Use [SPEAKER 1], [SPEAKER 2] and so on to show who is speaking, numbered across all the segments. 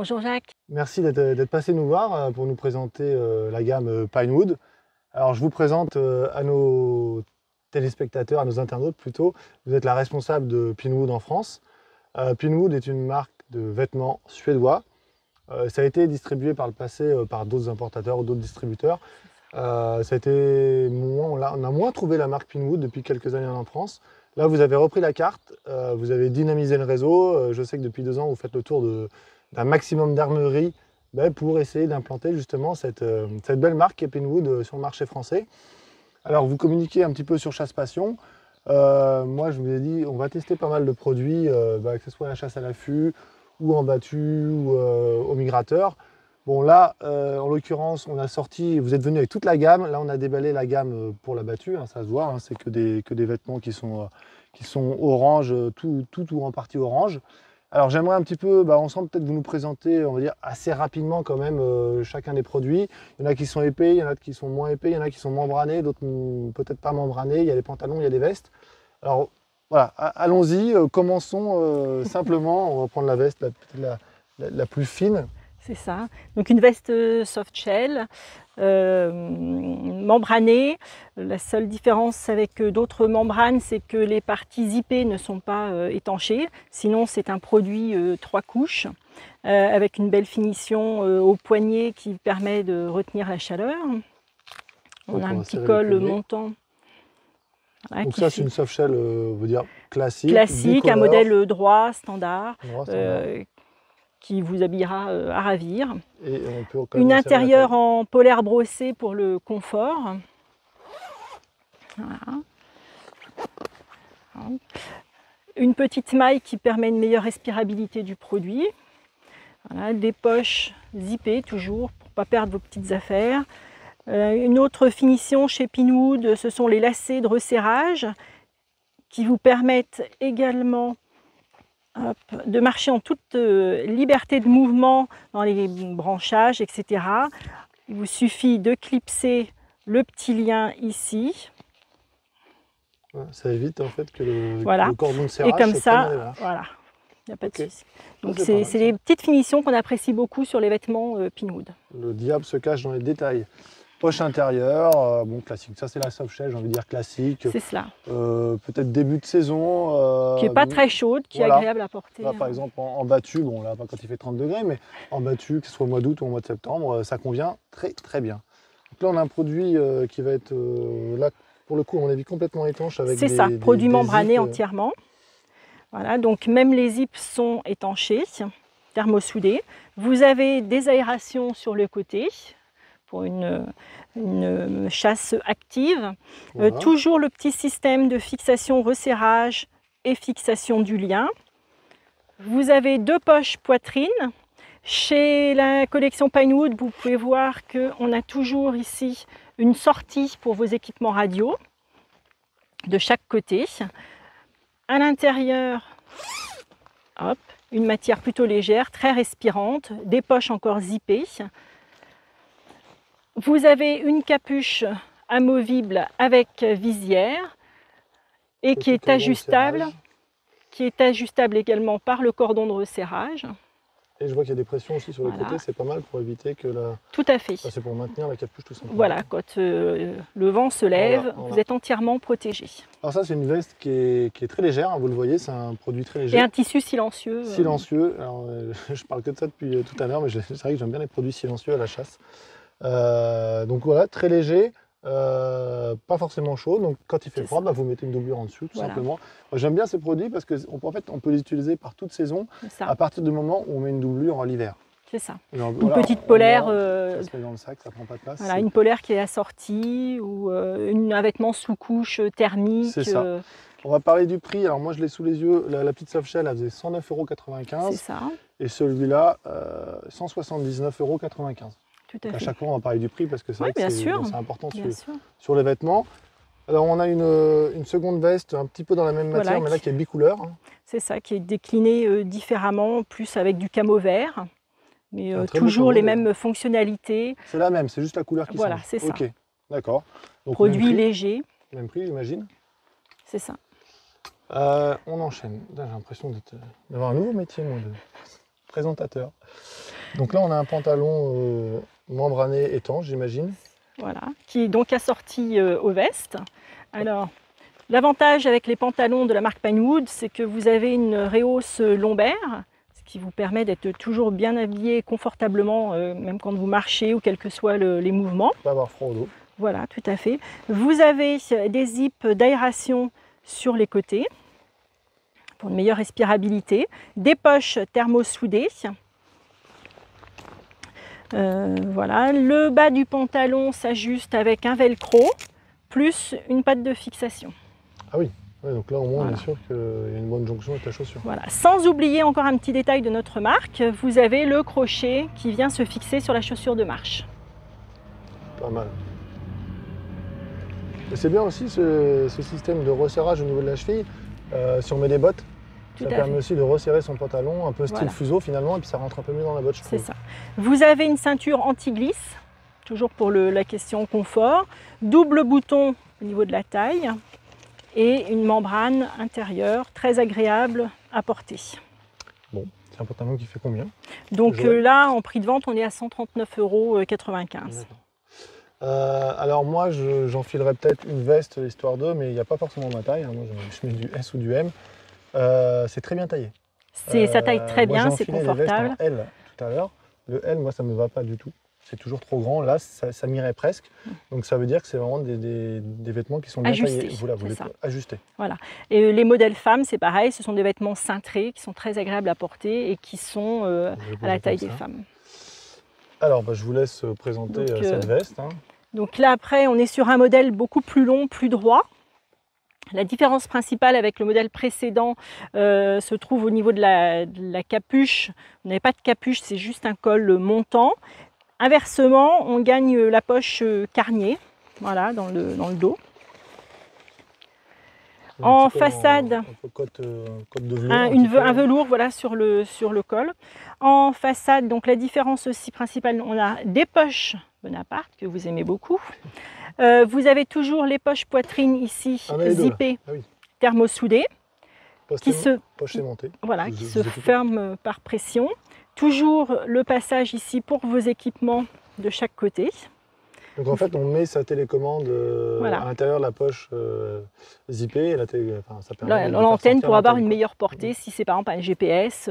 [SPEAKER 1] Bonjour Jacques.
[SPEAKER 2] Merci d'être passé nous voir pour nous présenter la gamme Pinewood. Alors je vous présente à nos téléspectateurs, à nos internautes plutôt. Vous êtes la responsable de Pinewood en France. Pinewood est une marque de vêtements suédois. Ça a été distribué par le passé par d'autres importateurs ou d'autres distributeurs. On a moins trouvé la marque Pinewood depuis quelques années en France. Là, vous avez repris la carte, vous avez dynamisé le réseau. Je sais que depuis 2 ans, vous faites le tour d'un maximum d'armeries pour essayer d'implanter justement cette belle marque qui est Pinewood sur le marché français. Alors, vous communiquez un petit peu sur Chasse Passion. Moi, je vous ai dit, on va tester pas mal de produits, que ce soit la chasse à l'affût, ou en battu, ou au migrateur. Bon, là, en l'occurrence, on a sorti, vous êtes venu avec toute la gamme. Là, on a déballé la gamme pour la battue, ça se voit, c'est que des vêtements qui sont orange, tout ou en partie orange. Alors, j'aimerais un petit peu, ensemble, peut-être vous nous présenter, on va dire, assez rapidement quand même, chacun des produits. Il y en a qui sont épais, il y en a qui sont moins épais, il y en a qui sont membranés, d'autres peut-être pas membranés. Il y a les pantalons, il y a des vestes. Alors, voilà, allons-y, commençons simplement. On va prendre la veste la plus fine.
[SPEAKER 1] C'est ça. Donc une veste soft shell, membranée. La seule différence avec d'autres membranes, c'est que les parties zippées ne sont pas étanchées. Sinon, c'est un produit 3 couches avec une belle finition au poignet qui permet de retenir la chaleur. On a un petit col montant.
[SPEAKER 2] Voilà, donc ça, c'est une soft shell, on veut dire classique.
[SPEAKER 1] Classique, un modèle droit, standard. Qui vous habillera à ravir.
[SPEAKER 2] Et on peut
[SPEAKER 1] une intérieure en polaire brossé pour le confort. Voilà. Une petite maille qui permet une meilleure respirabilité du produit. Voilà, des poches zippées toujours pour ne pas perdre vos petites affaires. Une autre finition chez Pinewood, ce sont les lacets de resserrage qui vous permettent également de marcher en toute liberté de mouvement dans les branchages, etc. Il vous suffit de clipser le petit lien ici.
[SPEAKER 2] Ça évite en fait que le cordon de serrage
[SPEAKER 1] et comme ça, voilà, il n'y a pas de souci. Donc c'est des petites finitions qu'on apprécie beaucoup sur les vêtements Pinewood.
[SPEAKER 2] Le diable se cache dans les détails. Poche intérieure, bon classique, ça c'est la soft shell, j'ai envie de dire classique.
[SPEAKER 1] C'est cela.
[SPEAKER 2] Peut-être début de saison.
[SPEAKER 1] Qui n'est pas très chaude, qui est agréable à porter.
[SPEAKER 2] Là, par exemple en battu, bon là pas quand il fait 30 degrés, mais en battu, que ce soit au mois d'août ou au mois de septembre, ça convient très très bien. Donc là on a un produit qui va être là pour le coup à mon avis complètement étanche avec
[SPEAKER 1] c'est ça, produit membrané entièrement. Voilà, donc même les zips sont étanchés, thermosoudés. Vous avez des aérations sur le côté pour une chasse active. Voilà. Toujours le petit système de fixation, resserrage et fixation du lien. Vous avez 2 poches poitrine. Chez la collection Pinewood, vous pouvez voir qu'on a toujours ici une sortie pour vos équipements radio de chaque côté. À l'intérieur, une matière plutôt légère, très respirante, des poches encore zippées. Vous avez une capuche amovible avec visière et qui est ajustable également par le cordon de resserrage.
[SPEAKER 2] Et je vois qu'il y a des pressions aussi sur les côtés, c'est pas mal pour éviter que la...
[SPEAKER 1] Tout à fait.
[SPEAKER 2] C'est pour maintenir la capuche tout simplement.
[SPEAKER 1] Voilà, quand le vent se lève, vous êtes entièrement protégé.
[SPEAKER 2] Alors ça c'est une veste qui est très légère, vous le voyez, c'est un produit très léger.
[SPEAKER 1] Et un tissu silencieux.
[SPEAKER 2] Silencieux, alors je parle que de ça depuis tout à l'heure, mais c'est vrai que j'aime bien les produits silencieux à la chasse. Donc voilà, très léger, pas forcément chaud, donc quand il fait froid, vous mettez une doublure en dessous tout simplement. J'aime bien ces produits parce qu'on peut les utiliser par toute saison à partir du moment où on met une doublure en l'hiver.
[SPEAKER 1] C'est ça. Une petite polaire.
[SPEAKER 2] Ça se met dans le sac, ça prend pas de place.
[SPEAKER 1] Voilà, une polaire qui est assortie ou un vêtement sous couche thermique.
[SPEAKER 2] C'est ça. On va parler du prix. Alors moi je l'ai sous les yeux, la petite soft shell elle faisait 109,95 €. C'est ça. Et celui-là 179,95 €. À chaque fois, on va parler du prix parce que c'est vrai que c'est important sur les vêtements. Alors, on a une seconde veste un petit peu dans la même matière, mais là qui est bicouleur.
[SPEAKER 1] C'est ça, qui est déclinée différemment, plus avec du camo vert, mais toujours les mêmes fonctionnalités.
[SPEAKER 2] C'est la même, c'est juste la couleur qui change.
[SPEAKER 1] Voilà, c'est ça.
[SPEAKER 2] Ok, d'accord.
[SPEAKER 1] Produit léger.
[SPEAKER 2] Même prix, j'imagine.
[SPEAKER 1] C'est ça.
[SPEAKER 2] On enchaîne. J'ai l'impression d'avoir un nouveau métier, moi, de présentateur. Donc là, on a un pantalon membrané étanche, j'imagine.
[SPEAKER 1] Voilà, qui est donc assorti aux vestes. Alors, l'avantage avec les pantalons de la marque Pinewood, c'est que vous avez une réhausse lombaire, ce qui vous permet d'être toujours bien habillé confortablement, même quand vous marchez ou quels que soient les mouvements.
[SPEAKER 2] Pas avoir froid au dos.
[SPEAKER 1] Voilà, tout à fait. Vous avez des zips d'aération sur les côtés pour une meilleure respirabilité, des poches thermosoudées. Voilà, le bas du pantalon s'ajuste avec un velcro plus une patte de fixation.
[SPEAKER 2] Ah oui, ouais, donc là au moins
[SPEAKER 1] Voilà.
[SPEAKER 2] on est sûr qu'il y a une bonne jonction avec la chaussure.
[SPEAKER 1] Voilà. Sans oublier encore un petit détail de notre marque, vous avez le crochet qui vient se fixer sur la chaussure de marche.
[SPEAKER 2] Pas mal. Et c'est bien aussi ce système de resserrage au niveau de la cheville. Si on met des bottes,
[SPEAKER 1] Tout
[SPEAKER 2] ça
[SPEAKER 1] à
[SPEAKER 2] permet
[SPEAKER 1] fait.
[SPEAKER 2] aussi de resserrer son pantalon, un peu style
[SPEAKER 1] Voilà.
[SPEAKER 2] fuseau finalement, et puis ça rentre un peu mieux dans la botte, je
[SPEAKER 1] C'est
[SPEAKER 2] trouve.
[SPEAKER 1] ça. Vous avez une ceinture anti-glisse, toujours pour la question confort, double bouton au niveau de la taille et une membrane intérieure très agréable à porter.
[SPEAKER 2] Bon, c'est un pantalon qui fait combien?
[SPEAKER 1] Donc
[SPEAKER 2] Joël.
[SPEAKER 1] là, en prix de vente, on est à 139,95 €.
[SPEAKER 2] Alors moi, j'enfilerais peut-être une veste histoire d'eux, mais il n'y a pas forcément ma taille. Hein. Moi, je mets du S ou du M. C'est très bien taillé.
[SPEAKER 1] Ça taille très
[SPEAKER 2] Moi,
[SPEAKER 1] bien,
[SPEAKER 2] j'ai
[SPEAKER 1] c'est
[SPEAKER 2] enfilé des vestes
[SPEAKER 1] confortable.
[SPEAKER 2] en L tout à l'heure. Le L, moi, ça ne me va pas du tout. C'est toujours trop grand. Là, ça m'irait presque. Donc ça veut dire que c'est vraiment des vêtements qui sont bien
[SPEAKER 1] Ajustés,
[SPEAKER 2] taillés. Vous
[SPEAKER 1] c'est ça.
[SPEAKER 2] ajustés.
[SPEAKER 1] Voilà. Et les modèles femmes, c'est pareil, ce sont des vêtements cintrés qui sont très agréables à porter et qui sont à la taille des femmes.
[SPEAKER 2] Alors, je vous laisse présenter
[SPEAKER 1] Donc,
[SPEAKER 2] cette veste. Hein.
[SPEAKER 1] Donc là, après, on est sur un modèle beaucoup plus long, plus droit. La différence principale avec le modèle précédent se trouve au niveau de la capuche. Vous n'avez pas de capuche, c'est juste un col montant. Inversement, on gagne la poche carnier, voilà, dans le dos. En façade,
[SPEAKER 2] un peu côte de velours.
[SPEAKER 1] un velours voilà, sur le col. En façade, donc la différence aussi principale, on a des poches Bonaparte, que vous aimez beaucoup. Vous avez toujours les poches poitrine ici, zippées, thermosoudées,
[SPEAKER 2] poche aimantée.
[SPEAKER 1] Voilà, qui se ferment par pression. Toujours le passage ici pour vos équipements de chaque côté.
[SPEAKER 2] Donc en fait, on met sa télécommande à l'intérieur de la poche zippée. Et ça permet
[SPEAKER 1] l'antenne pour avoir une meilleure portée, si c'est par exemple un GPS.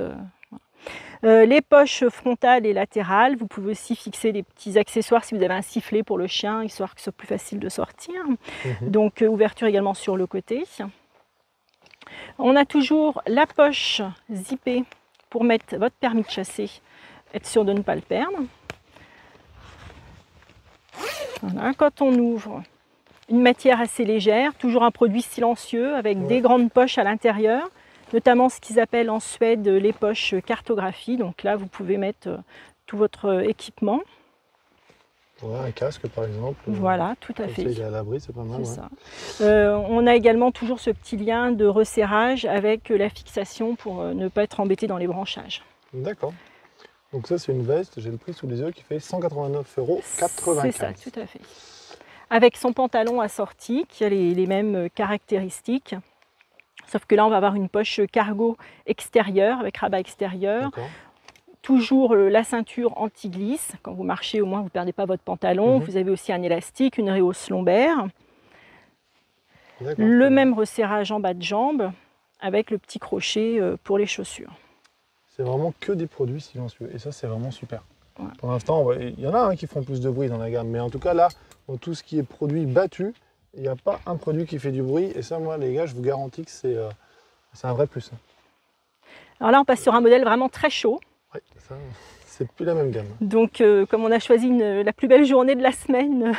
[SPEAKER 1] Les poches frontales et latérales, vous pouvez aussi fixer des petits accessoires si vous avez un sifflet pour le chien, histoire que ce soit plus facile de sortir. Donc ouverture également sur le côté. On a toujours la poche zippée pour mettre votre permis de chasser, être sûr de ne pas le perdre. Voilà. Quand on ouvre, une matière assez légère, toujours un produit silencieux avec des grandes poches à l'intérieur, notamment ce qu'ils appellent en Suède les poches cartographie. Donc là, vous pouvez mettre tout votre équipement.
[SPEAKER 2] Voilà, un casque par exemple.
[SPEAKER 1] Voilà, tout à fait.
[SPEAKER 2] Il est à l'abri, c'est pas mal.
[SPEAKER 1] Ça. On a également toujours ce petit lien de resserrage avec la fixation pour ne pas être embêté dans les branchages.
[SPEAKER 2] D'accord. Donc ça, c'est une veste, j'ai le prix sous les yeux, qui fait 189,95 €.
[SPEAKER 1] C'est ça, tout à fait. Avec son pantalon assorti, qui a les mêmes caractéristiques. Sauf que là, on va avoir une poche cargo extérieure, avec rabat extérieur. Toujours la ceinture anti-glisse. Quand vous marchez, au moins, vous ne perdez pas votre pantalon. Vous avez aussi un élastique, une réhausse lombaire. Le même resserrage en bas de jambe, avec le petit crochet pour les chaussures.
[SPEAKER 2] C'est vraiment que des produits silencieux. Et ça, c'est vraiment super. Ouais. Pour l'instant, il y en a qui font plus de bruit dans la gamme. Mais en tout cas, là, dans tout ce qui est produit battu, il n'y a pas un produit qui fait du bruit. Et ça, moi, les gars, je vous garantis que c'est un vrai plus.
[SPEAKER 1] Alors là, on passe sur un modèle vraiment très chaud.
[SPEAKER 2] Oui, ça, c'est plus la même gamme.
[SPEAKER 1] Donc, comme on a choisi la plus belle journée de la semaine,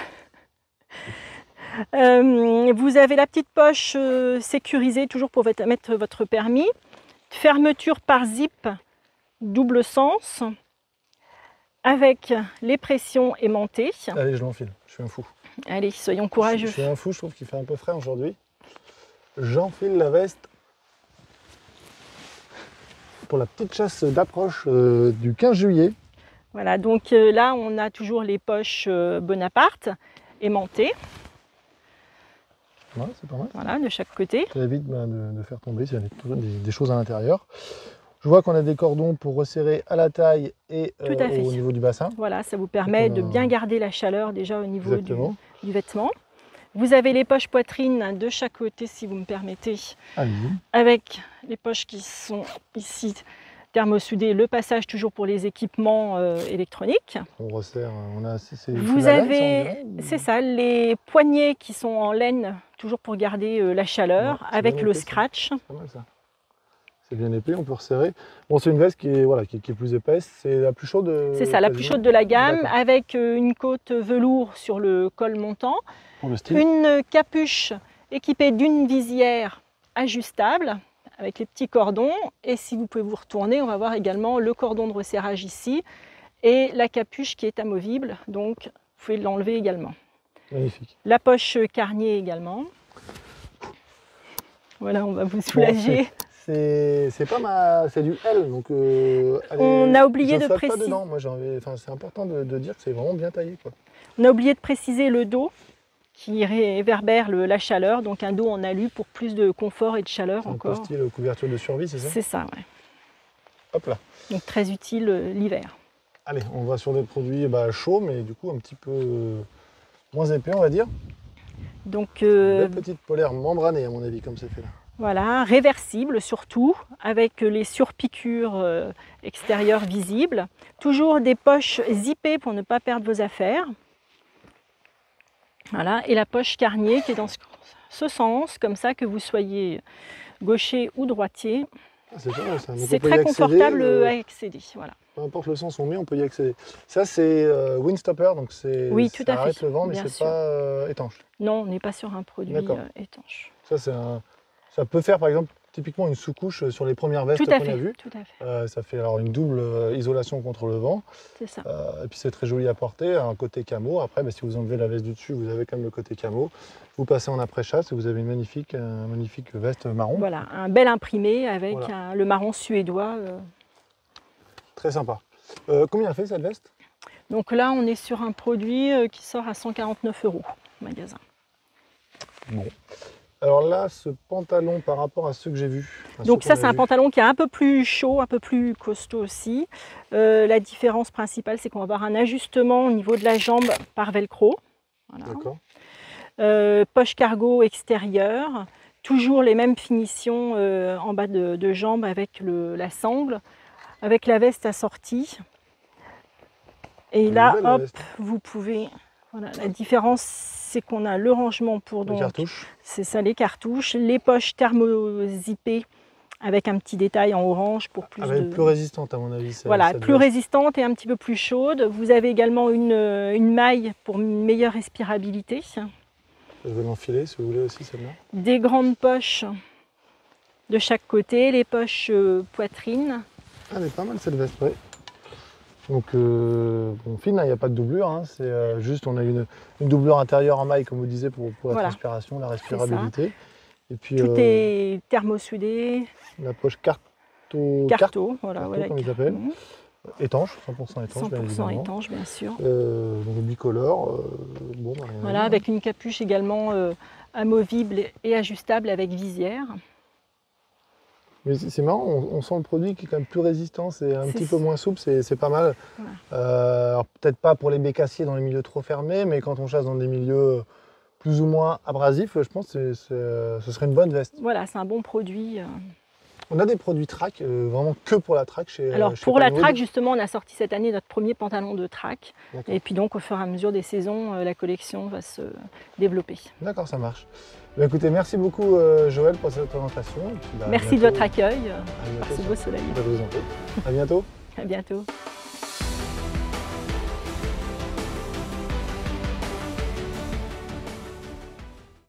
[SPEAKER 1] vous avez la petite poche sécurisée, toujours pour mettre votre permis. Fermeture par zip, double sens, avec les pressions aimantées.
[SPEAKER 2] Allez, je l'enfile, je suis un fou.
[SPEAKER 1] Allez, soyons courageux.
[SPEAKER 2] Je suis un fou, je trouve qu'il fait un peu frais aujourd'hui. J'enfile la veste pour la petite chasse d'approche du 15 juillet.
[SPEAKER 1] Voilà, donc là, on a toujours les poches Bonaparte aimantées.
[SPEAKER 2] Ouais, c'est pas mal.
[SPEAKER 1] Voilà, de chaque côté.
[SPEAKER 2] Ça évite de faire tomber s'il y a des choses à l'intérieur. Je vois qu'on a des cordons pour resserrer à la taille et
[SPEAKER 1] Tout à fait.
[SPEAKER 2] au niveau du bassin.
[SPEAKER 1] Voilà, ça vous permet de bien garder la chaleur déjà au niveau du vêtement. Vous avez les poches poitrine de chaque côté, si vous me permettez, avec les poches qui sont ici thermosoudées, le passage toujours pour les équipements électroniques.
[SPEAKER 2] On resserre, on a
[SPEAKER 1] vous avez, c'est ça, les poignets qui sont en laine, toujours pour garder la chaleur, avec le scratch.
[SPEAKER 2] C'est pas mal ça. C'est bien épais, on peut resserrer. Bon, c'est une veste qui est, voilà, qui est plus épaisse, c'est la plus chaude.
[SPEAKER 1] C'est ça, la plus chaude de la gamme, avec une côte velours sur le col montant, une capuche équipée d'une visière ajustable avec les petits cordons. Et si vous pouvez vous retourner, on va voir également le cordon de resserrage ici et la capuche qui est amovible, donc vous pouvez l'enlever également.
[SPEAKER 2] Magnifique.
[SPEAKER 1] La poche carnier également. Voilà, on va vous soulager.
[SPEAKER 2] Bon, c'est pas c'est du L, donc
[SPEAKER 1] on a oublié de préciser.
[SPEAKER 2] Moi, c'est important de dire que c'est vraiment bien taillé, quoi.
[SPEAKER 1] On a oublié de préciser le dos qui réverbère la chaleur, donc un dos en alu pour plus de confort et de chaleur encore.
[SPEAKER 2] Un style couverture de survie, c'est ça?
[SPEAKER 1] C'est ça, ouais.
[SPEAKER 2] Hop là.
[SPEAKER 1] Donc très utile l'hiver.
[SPEAKER 2] Allez, on va sur des produits chauds, mais du coup un petit peu moins épais, on va dire.
[SPEAKER 1] Donc
[SPEAKER 2] belle petite polaire membranée, à mon avis, comme c'est fait là.
[SPEAKER 1] Voilà, réversible surtout, avec les surpiqûres extérieures visibles. Toujours des poches zippées pour ne pas perdre vos affaires. Voilà, et la poche carnier qui est dans ce sens, comme ça, que vous soyez gaucher ou droitier.
[SPEAKER 2] C'est
[SPEAKER 1] très confortable à accéder. Voilà.
[SPEAKER 2] Peu importe le sens où on met, on peut y accéder. Ça, c'est Windstopper, donc ça arrête le vent, mais c'est pas étanche.
[SPEAKER 1] Non, on n'est pas sur un produit étanche.
[SPEAKER 2] Ça peut faire, par exemple, typiquement une sous-couche sur les premières vestes qu'on a vues.
[SPEAKER 1] Tout à fait.
[SPEAKER 2] Ça fait alors une double isolation contre le vent.
[SPEAKER 1] C'est ça.
[SPEAKER 2] Et puis c'est très joli à porter, un côté camo. Après, si vous enlevez la veste du dessus, vous avez quand même le côté camo. Vous passez en après-chasse et vous avez une magnifique veste marron.
[SPEAKER 1] Voilà, un bel imprimé avec le marron suédois.
[SPEAKER 2] Très sympa. Combien fait cette veste?
[SPEAKER 1] Donc là, on est sur un produit qui sort à 149 € au magasin.
[SPEAKER 2] Bon. Alors là, ce pantalon par rapport à ceux que j'ai vus.
[SPEAKER 1] Donc ça, c'est un pantalon qui est un peu plus chaud, un peu plus costaud aussi. La différence principale, c'est qu'on va avoir un ajustement au niveau de la jambe par velcro. Voilà.
[SPEAKER 2] D'accord.
[SPEAKER 1] Poche cargo extérieure. Toujours les mêmes finitions en bas de jambe avec la sangle, avec la veste assortie. Et là, hop, vous pouvez... Voilà, la différence, c'est qu'on a le rangement pour
[SPEAKER 2] les cartouches.
[SPEAKER 1] C'est ça, les cartouches, les poches thermo-zippées avec un petit détail en orange pour plus
[SPEAKER 2] plus résistante à mon avis.
[SPEAKER 1] Voilà, plus résistante et un petit peu plus chaude. Vous avez également une maille pour une meilleure respirabilité.
[SPEAKER 2] Je vais l'enfiler si vous voulez aussi celle-là.
[SPEAKER 1] Des grandes poches de chaque côté, les poches poitrine.
[SPEAKER 2] Ah, elle est pas mal cette veste, oui. Donc, fine, il n'y a pas de doublure, hein, c'est juste, on a une doublure intérieure en maille, comme vous disiez, pour la transpiration, la respirabilité. Et puis,
[SPEAKER 1] tout est thermosoudé.
[SPEAKER 2] La poche carto,
[SPEAKER 1] voilà,
[SPEAKER 2] comme ils appellent. Étanche, 100% étanche,
[SPEAKER 1] 100% étanche, bien sûr.
[SPEAKER 2] Donc bicolore.
[SPEAKER 1] Voilà, avec une capuche également amovible et ajustable avec visière.
[SPEAKER 2] Mais c'est marrant, on sent le produit qui est quand même plus résistant, c'est un petit peu moins souple, c'est pas mal. Alors peut-être pas pour les bécassiers dans les milieux trop fermés, mais quand on chasse dans des milieux plus ou moins abrasifs, je pense que ce serait une bonne veste.
[SPEAKER 1] Voilà, c'est un bon produit.
[SPEAKER 2] On a des produits track, vraiment que pour la track chez
[SPEAKER 1] Alors pour la track, justement, on a sorti cette année notre premier pantalon de track. Et puis donc au fur et à mesure des saisons, la collection va se développer.
[SPEAKER 2] D'accord, ça marche. Bah, écoutez, merci beaucoup Joël pour cette présentation.
[SPEAKER 1] Merci de votre accueil par ce beau soleil.
[SPEAKER 2] À bientôt.
[SPEAKER 1] À bientôt.